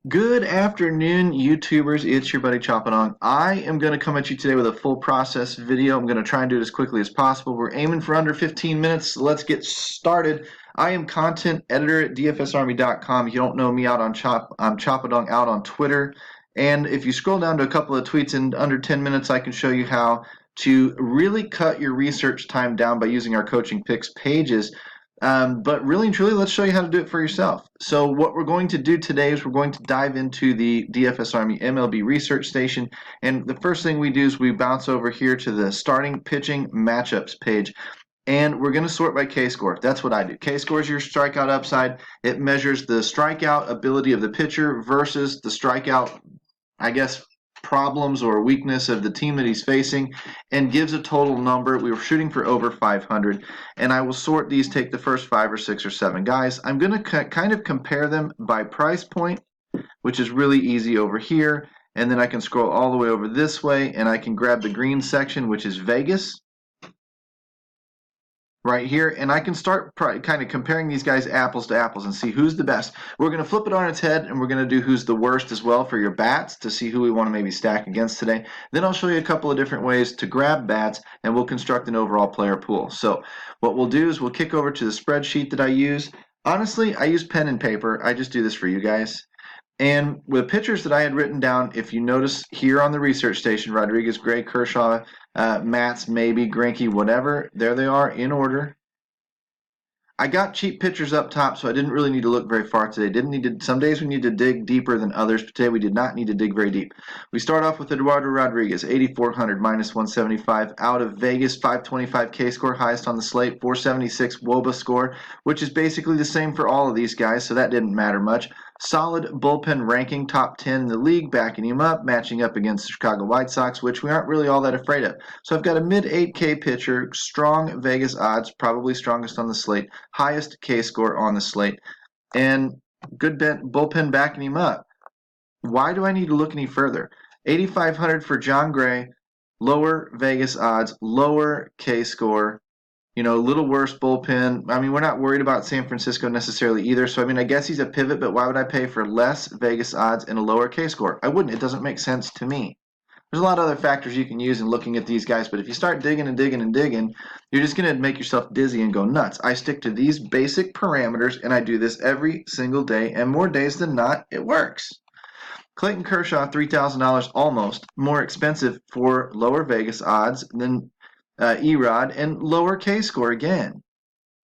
Good afternoon, YouTubers. It's your buddy Choppadong. I am going to come at you today with a full process video. I'm going to try and do it as quickly as possible. We're aiming for under 15 minutes. Let's get started. I am content editor at DFSArmy.com. If you don't know me I'm Choppadong out on Twitter. And if you scroll down to a couple of tweets in under 10 minutes, I can show you how to really cut your research time down by using our coaching picks pages. But really and truly, let's show you how to do it for yourself. So what we're going to do today is we're going to dive into the DFS Army MLB research station. And the first thing we do is we bounce over here to the starting pitching matchups page. And we're going to sort by K-score. That's what I do. K-score is your strikeout upside. It measures the strikeout ability of the pitcher versus the strikeout, I guess, problems or weakness of the team that he's facing, and gives a total number. We were shooting for over 500, and I will sort these, take the first 5 or 6 or 7 guys. I'm going to kind of compare them by price point, which is really easy over here, and then I can scroll all the way over this way, and I can grab the green section, which is Vegas, right here, and I can start kind of comparing these guys apples to apples and see who's the best. We're going to flip it on its head, and we're going to do who's the worst as well for your bats to see who we want to maybe stack against today. Then I'll show you a couple of different ways to grab bats, and we'll construct an overall player pool. So what we'll do is we'll kick over to the spreadsheet that I use. Honestly, I use pen and paper. I just do this for you guys. And with pitchers that I had written down, if you notice here on the research station, Rodriguez, Gray, Kershaw, Matz, maybe, Greinke, whatever, there they are in order. I got cheap pitchers up top, so I didn't really need to look very far today. Some days we need to dig deeper than others, but today we did not need to dig very deep. We start off with Eduardo Rodriguez, 8,400 minus 175 out of Vegas, 525 K score, highest on the slate, 476 WOBA score, which is basically the same for all of these guys, so that didn't matter much. Solid bullpen ranking, top 10 in the league, backing him up, matching up against the Chicago White Sox, which we aren't really all that afraid of. So I've got a mid 8K pitcher, strong Vegas odds, probably strongest on the slate, highest K score on the slate, and good bullpen backing him up. Why do I need to look any further? 8,500 for John Gray, lower Vegas odds, lower K score, a little worse bullpen. I mean, we're not worried about San Francisco necessarily either. So, I mean, I guess he's a pivot, but why would I pay for less Vegas odds and a lower K score? I wouldn't. It doesn't make sense to me. There's a lot of other factors you can use in looking at these guys, but if you start digging and digging and digging, you're just going to make yourself dizzy and go nuts. I stick to these basic parameters, and I do this every single day, and more days than not, it works. Clayton Kershaw, $3,000 almost, more expensive for lower Vegas odds than Erod, and lower K score again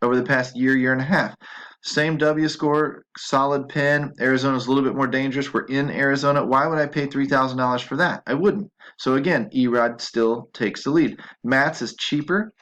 over the past year and a half. Same W score, solid pin. Arizona's a little bit more dangerous. We're in Arizona. Why would I pay $3,000 for that? I wouldn't. So again, Erod still takes the lead. Matz is cheaper,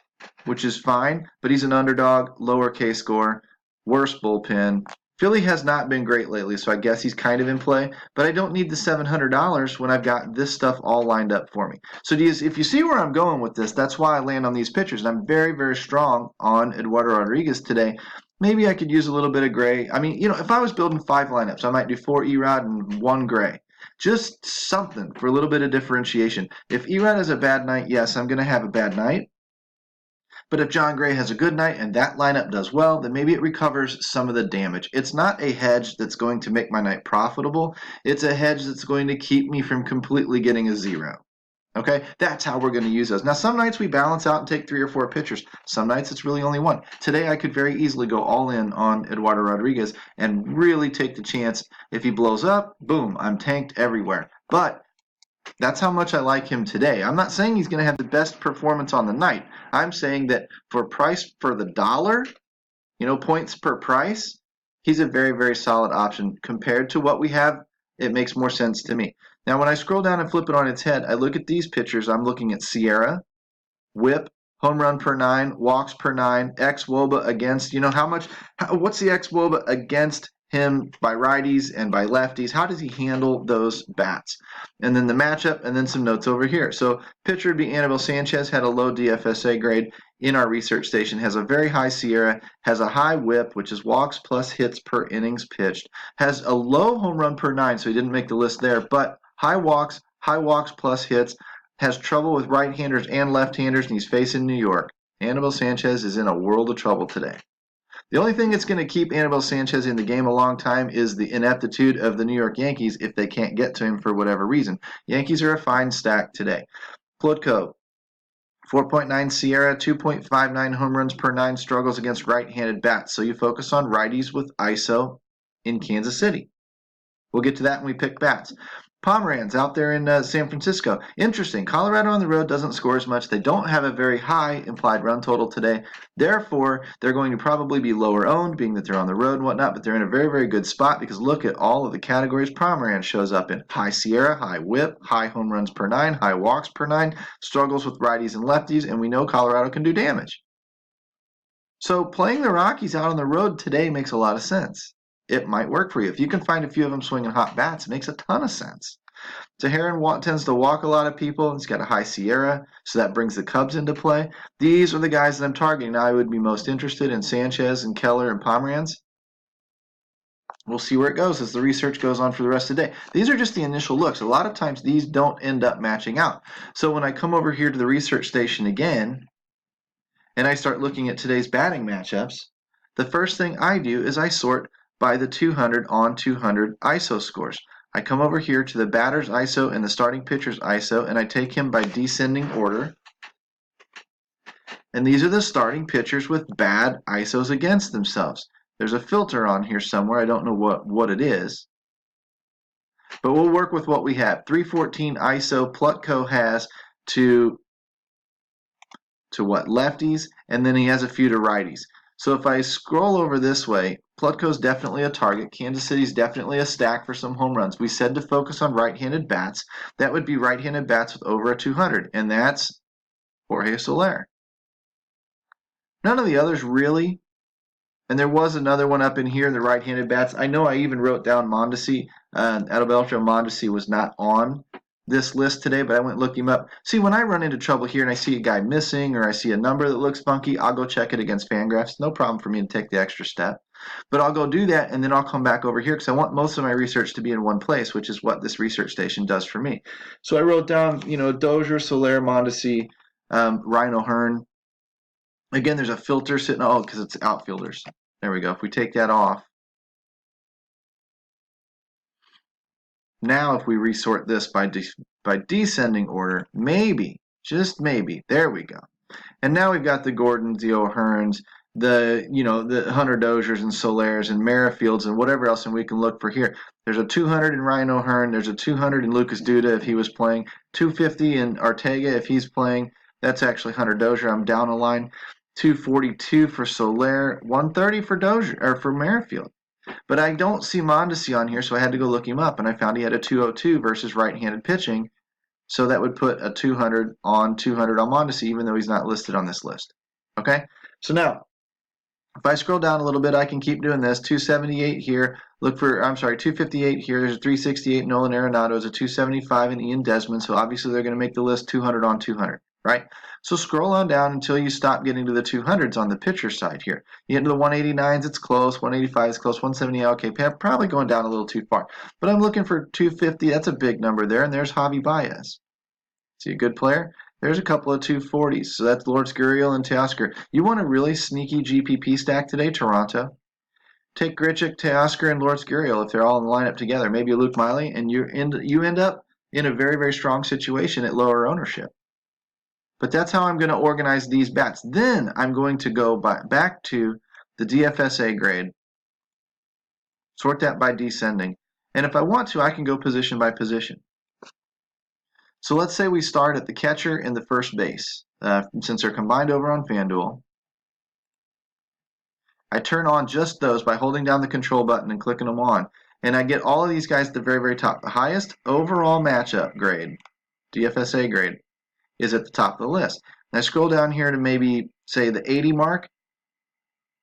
which is fine, but he's an underdog, lower K score, worse bullpen. Philly has not been great lately, so I guess he's kind of in play, but I don't need the $700 when I've got this stuff all lined up for me. So if you see where I'm going with this, that's why I land on these pitchers, and I'm very, very strong on Eduardo Rodriguez today. Maybe I could use a little bit of Gray. I mean, if I was building 5 lineups, I might do 4 Erod and 1 Gray. Just something for a little bit of differentiation. If Erod has a bad night, yes, I'm going to have a bad night. But if John Gray has a good night and that lineup does well, then maybe it recovers some of the damage. It's not a hedge that's going to make my night profitable. It's a hedge that's going to keep me from completely getting a 0. Okay, that's how we're going to use those. Now, some nights we balance out and take 3 or 4 pitchers. Some nights it's really only 1. Today I could very easily go all in on Eduardo Rodriguez and really take the chance. If he blows up, boom, I'm tanked everywhere. But that's how much I like him today. I'm not saying he's going to have the best performance on the night. I'm saying that for price for the dollar, points per price, he's a very, very solid option. Compared to what we have, it makes more sense to me. Now, when I scroll down and flip it on its head, I look at these pitchers. I'm looking at Sierra, whip, home run per 9, walks per 9, xWOBA against, what's the xWOBA against him by righties and by lefties? How does he handle those bats? And then the matchup, and then some notes over here. So pitcher would be Anibal Sanchez, had a low DFSA grade in our research station, has a very high Sierra, has a high whip, which is walks plus hits per innings pitched, has a low home run per 9, so he didn't make the list there, but high walks plus hits, has trouble with right-handers and left-handers, and he's facing New York. Anibal Sanchez is in a world of trouble today. The only thing that's going to keep Anibal Sanchez in the game a long time is the ineptitude of the New York Yankees if they can't get to him for whatever reason. Yankees are a fine stack today. Plutko, 4.9 Sierra, 2.59 home runs per 9, struggles against right-handed bats. So you focus on righties with ISO in Kansas City. We'll get to that when we pick bats. Pomeranz out there in San Francisco. Interesting. Colorado on the road doesn't score as much. They don't have a very high implied run total today. Therefore, they're going to probably be lower owned, being that they're on the road and whatnot, but they're in a very, very good spot because look at all of the categories Pomeranz shows up in. High Sierra, high whip, high home runs per 9, high walks per 9, struggles with righties and lefties, and we know Colorado can do damage. So playing the Rockies out on the road today makes a lot of sense. It might work for you. If you can find a few of them swinging hot bats, it makes a ton of sense. Teheran tends to walk a lot of people. He's got a high Sierra, so that brings the Cubs into play. These are the guys that I'm targeting. Now I would be most interested in Sanchez and Keller and Pomeranz. We'll see where it goes as the research goes on for the rest of the day. These are just the initial looks. A lot of times these don't end up matching out. So when I come over here to the research station again, and I start looking at today's batting matchups, the first thing I do is I sort by the 200 on 200 ISO scores. I come over here to the batter's ISO and the starting pitcher's ISO, and I take him by descending order. And these are the starting pitchers with bad ISOs against themselves. There's a filter on here somewhere. I don't know what it is. But we'll work with what we have. 314 ISO Plutko has to what? Lefties, and then he has a few to righties. So if I scroll over this way, Plutko's definitely a target. Kansas City's definitely a stack for some home runs. We said to focus on right-handed bats. That would be right-handed bats with over a 200, and that's Jorge Soler. None of the others really. And there was another one up in here, the right-handed bats. I know I even wrote down Mondesi. Adalberto Mondesi was not on this list today, but I went and looked him up. See, when I run into trouble here and I see a guy missing or I see a number that looks funky, I'll go check it against Fangraphs. No problem for me to take the extra step. But I'll go do that, and then I'll come back over here because I want most of my research to be in one place, which is what this research station does for me. So I wrote down, Dozier, Soler, Mondesi, Rhino Hearn. Again, there's a filter sitting, because it's outfielders. There we go. If we take that off, now if we resort this by descending order, maybe, just maybe, there we go. And now we've got the Gordons, the O'Hearns, the Hunter Doziers and Solers and Merrifields and whatever else, and we can look for here. There's a 200 in Rhino Hearn. There's a 200 in Lucas Duda if he was playing. 250 in Ortega if he's playing. That's actually Hunter Dozier. I'm down a line. 242 for Soler. 130 for Dozier or for Merrifield. But I don't see Mondesi on here, so I had to go look him up, and I found he had a 202 versus right-handed pitching. So that would put a 200 on Mondesi, even though he's not listed on this list. Okay? So now, if I scroll down a little bit, I can keep doing this. 278 here. 258 here. There's a 368 Nolan Arenado. There's a 275 in Ian Desmond. So obviously they're going to make the list 200 on 200, right? So scroll on down until you stop getting to the 200s on the pitcher side here. You get into the 189s, it's close. 185 is close. 170, okay, probably going down a little too far. But I'm looking for 250. That's a big number there. And there's Javi Baez. See a good player? There's a couple of 240s. So that's Lourdes Gurriel and Teoscar. You want a really sneaky GPP stack today, Toronto? Take Grichuk, Teoscar, and Lourdes Gurriel if they're all in the lineup together. Maybe Luke Miley, and you end up in a very, very strong situation at lower ownership. But that's how I'm going to organize these bats. Then I'm going to go back to the DFS grade, sort that by descending. And if I want to, I can go position by position. So let's say we start at the catcher and the first base. Since they're combined over on Fanduel, I turn on just those by holding down the control button and clicking them on. And I get all of these guys at the very, very top. The highest overall matchup grade, DFS grade, is at the top of the list. And I scroll down here to maybe, say, the 80 mark.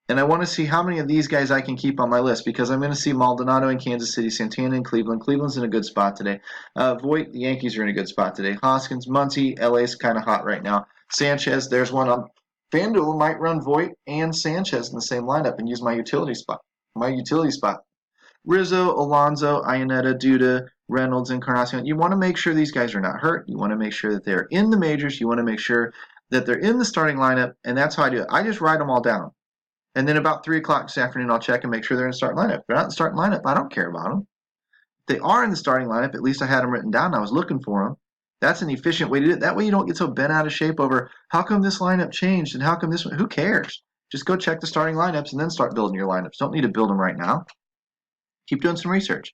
And I want to see how many of these guys I can keep on my list because I'm going to see Maldonado in Kansas City, Santana in Cleveland. Cleveland's in a good spot today. Voit, the Yankees are in a good spot today. Hoskins, Muncy, LA's kind of hot right now. Sanchez, there's one on FanDuel. Might run Voit and Sanchez in the same lineup and use my utility spot. Rizzo, Alonso, Iannetta, Duda, Reynolds, Encarnacion. You want to make sure these guys are not hurt. You want to make sure that they're in the majors. You want to make sure that they're in the starting lineup, and that's how I do it. I just write them all down. And then about 3 o'clock this afternoon, I'll check and make sure they're in the starting lineup. If they're not in the starting lineup, I don't care about them. If they are in the starting lineup, at least I had them written down and I was looking for them. That's an efficient way to do it. That way you don't get so bent out of shape over how come this lineup changed and how come this one. Who cares? Just go check the starting lineups and then start building your lineups. Don't need to build them right now. Keep doing some research.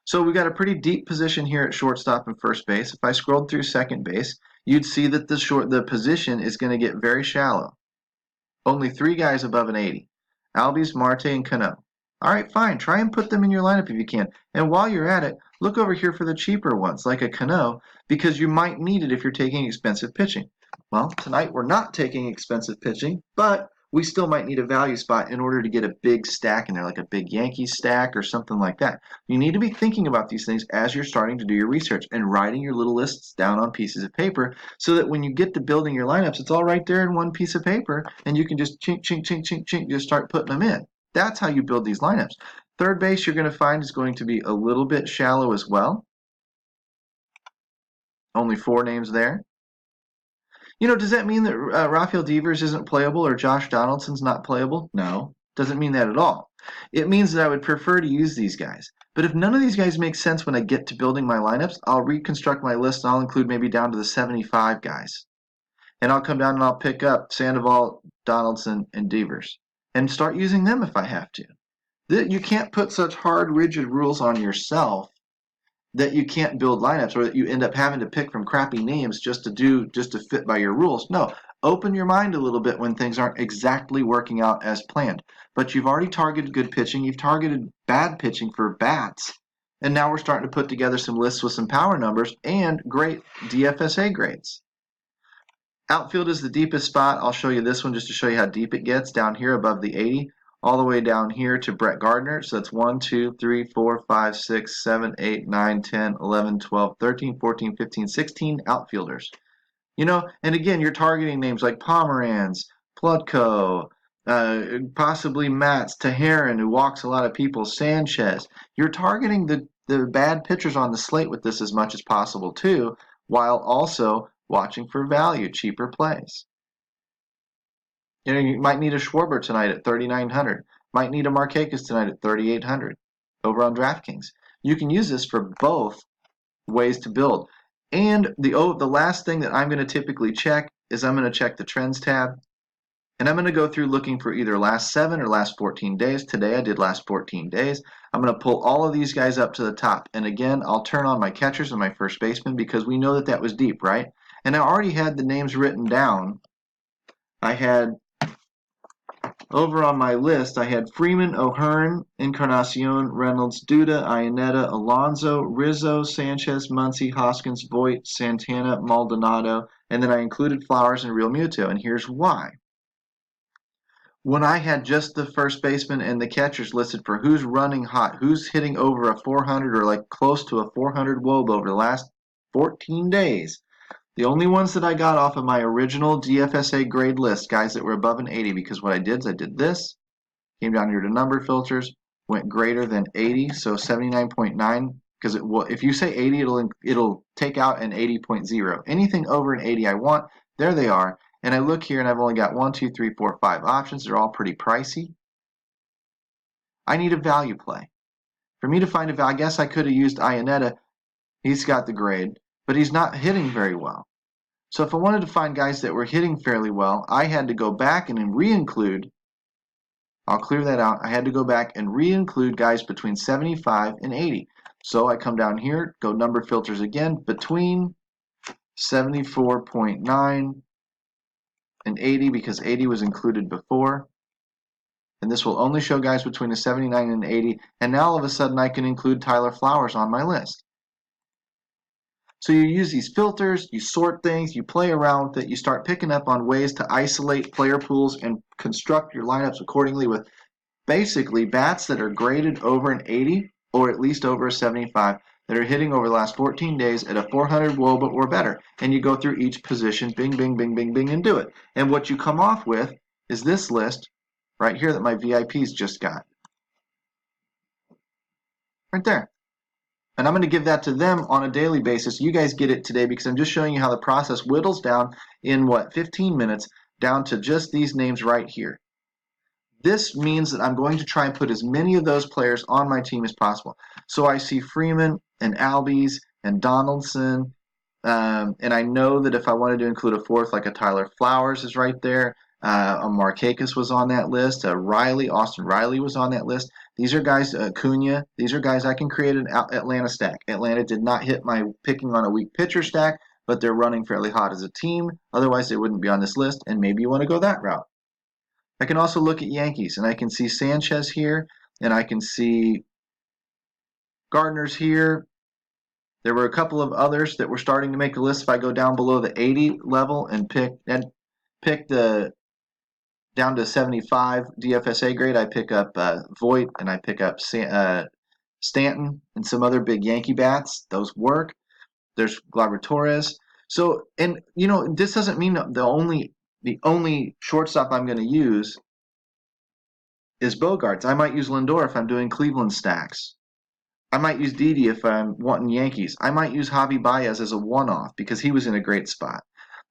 So we've got a pretty deep position here at shortstop and first base. If I scrolled through second base, you'd see that the position is going to get very shallow. Only 3 guys above an 80. Albies, Marte, and Cano. All right, fine. Try and put them in your lineup if you can. And while you're at it, look over here for the cheaper ones, like a Cano, because you might need it if you're taking expensive pitching. Well, tonight we're not taking expensive pitching, but we still might need a value spot in order to get a big stack in there, like a big Yankees stack or something like that. You need to be thinking about these things as you're starting to do your research and writing your little lists down on pieces of paper so that when you get to building your lineups, it's all right there in one piece of paper and you can just chink, chink, chink, chink, chink, just start putting them in. That's how you build these lineups. Third base, you're going to find is going to be a little bit shallow as well. Only 4 names there. You know, does that mean that Rafael Devers isn't playable or Josh Donaldson's not playable? No, doesn't mean that at all. It means that I would prefer to use these guys. But if none of these guys make sense when I get to building my lineups, I'll reconstruct my list and I'll include maybe down to the 75 guys. And I'll come down and I'll pick up Sandoval, Donaldson, and Devers and start using them if I have to. You can't put such hard, rigid rules on yourself that you can't build lineups or that you end up having to pick from crappy names just to fit by your rules. No, open your mind a little bit when things aren't exactly working out as planned. But you've already targeted good pitching, you've targeted bad pitching for bats, and now we're starting to put together some lists with some power numbers and great DFSA grades. Outfield is the deepest spot. I'll show you this one just to show you how deep it gets down here above the 80. All the way down here to Brett Gardner. So that's 1, 2, 3, 4, 5, 6, 7, 8, 9, 10, 11, 12, 13, 14, 15, 16 outfielders. You know, and again, you're targeting names like Pomeranz, Plutko, possibly Matz, Teheran, who walks a lot of people, Sanchez. You're targeting the bad pitchers on the slate with this as much as possible too, while also watching for value, cheaper plays. You know, you might need a Schwarber tonight at 3,900. Might need a Markakis tonight at 3,800 over on DraftKings. You can use this for both ways to build. And the last thing that I'm going to typically check is I'm going to check the Trends tab. And I'm going to go through looking for either last 7 or last 14 days. Today I did last 14 days. I'm going to pull all of these guys up to the top. And again, I'll turn on my catchers and my first baseman because we know that that was deep, right? And I already had the names written down. I had over on my list, I had Freeman, O'Hearn, Encarnacion, Reynolds, Duda, Iannetta, Alonso, Rizzo, Sanchez, Muncy, Hoskins, Voit, Santana, Maldonado, and then I included Flowers and Real Muto. And here's why. When I had just the first baseman and the catchers listed for who's running hot, who's hitting over a 400 or like close to a 400 WOB over the last 14 days, the only ones that I got off of my original DFSA grade list, guys that were above an 80, because what I did is I did this, came down here to number filters, went greater than 80, so 79.9, because if you say 80, it'll take out an 80.0. Anything over an 80 I want, there they are. And I look here and I've only got 1, 2, 3, 4, 5 options. They're all pretty pricey. I need a value play. For me to find a value, I guess I could have used Iannetta. He's got the grade, but he's not hitting very well. So if I wanted to find guys that were hitting fairly well, I had to go back and re-include, I'll clear that out, I had to go back and re-include guys between 75 and 80. So I come down here, go number filters again, between 74.9 and 80 because 80 was included before. And this will only show guys between a 79 and 80. And now all of a sudden I can include Tyler Flowers on my list. So you use these filters, you sort things, you play around with it, you start picking up on ways to isolate player pools and construct your lineups accordingly with basically bats that are graded over an 80 or at least over a 75 that are hitting over the last 14 days at a 400 WOBA or better. And you go through each position, bing, bing, bing, bing, bing, and do it. And what you come off with is this list right here that my VIPs just got. Right there. And I'm going to give that to them on a daily basis. You guys get it today because I'm just showing you how the process whittles down in, 15 minutes down to just these names right here. This means that I'm going to try and put as many of those players on my team as possible. So I see Freeman and Albies and Donaldson. And I know that if I wanted to include a fourth, like a Tyler Flowers is right there. A Markakis was on that list. Austin Riley was on that list. These are guys, Cunha. These are guys I can create an Atlanta stack. Atlanta did not hit my picking on a weak pitcher stack, but they're running fairly hot as a team. Otherwise, they wouldn't be on this list. And maybe you want to go that route. I can also look at Yankees, and I can see Sanchez here, and I can see Gardner's here. There were a couple of others that were starting to make the list. If I go down below the 80 level and pick the down to 75 DFSA grade, I pick up Voit and I pick up Stanton and some other big Yankee bats. Those work. There's Gleyber Torres. So, and this doesn't mean the only shortstop I'm going to use is Bogarts. I might use Lindor if I'm doing Cleveland stacks. I might use Didi if I'm wanting Yankees. I might use Javi Baez as a one-off because he was in a great spot.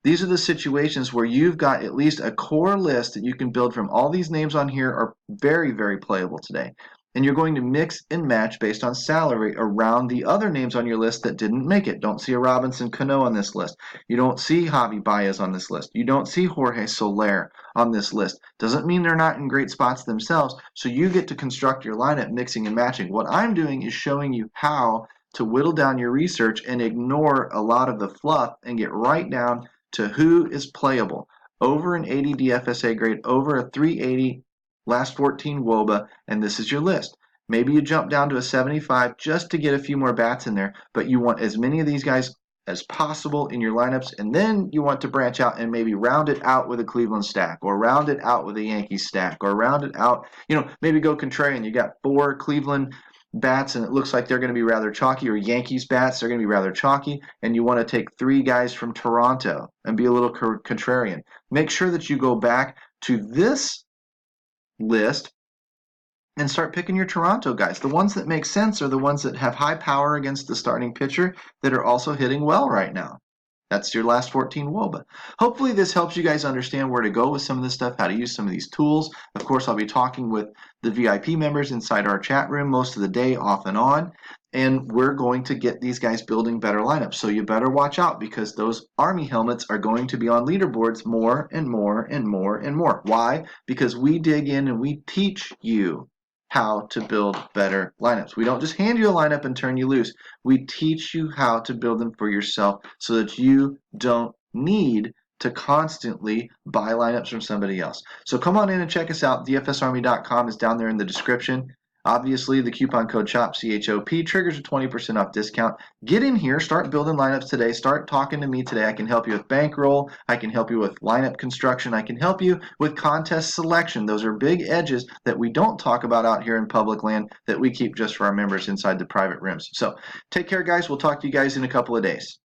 These are the situations where you've got at least a core list that you can build from. All these names on here are very, very playable today. And you're going to mix and match based on salary around the other names on your list that didn't make it. Don't see a Robinson Cano on this list. You don't see Javi Baez on this list. You don't see Jorge Soler on this list. Doesn't mean they're not in great spots themselves. So you get to construct your lineup mixing and matching. What I'm doing is showing you how to whittle down your research and ignore a lot of the fluff and get right down to who is playable. Over an 80 DFSA grade, over a 380 last 14 WOBA, and this is your list. Maybe you jump down to a 75 just to get a few more bats in there, but you want as many of these guys as possible in your lineups, and then you want to branch out and maybe round it out with a Cleveland stack, or round it out with a Yankees stack, or round it out, maybe go contrarian. You got 4 Cleveland bats and it looks like they're going to be rather chalky, or Yankees bats, they're going to be rather chalky, and you want to take 3 guys from Toronto and be a little contrarian. Make sure that you go back to this list and start picking your Toronto guys. The ones that make sense are the ones that have high power against the starting pitcher that are also hitting well right now. That's your last 14 WOBA. Hopefully this helps you guys understand where to go with some of this stuff, how to use some of these tools. Of course, I'll be talking with the VIP members inside our chat room most of the day off and on, and we're going to get these guys building better lineups. So you better watch out because those Army helmets are going to be on leaderboards more and more and more and more. Why? Because we dig in and we teach you how to build better lineups. We don't just hand you a lineup and turn you loose. We teach you how to build them for yourself so that you don't need to constantly buy lineups from somebody else. So come on in and check us out. DFSArmy.com is down there in the description. Obviously, the coupon code CHOP, CHOP, triggers a 20% off discount. Get in here, start building lineups today, start talking to me today. I can help you with bankroll, I can help you with lineup construction, I can help you with contest selection. Those are big edges that we don't talk about out here in public land that we keep just for our members inside the private rooms. So take care, guys. We'll talk to you guys in a couple of days.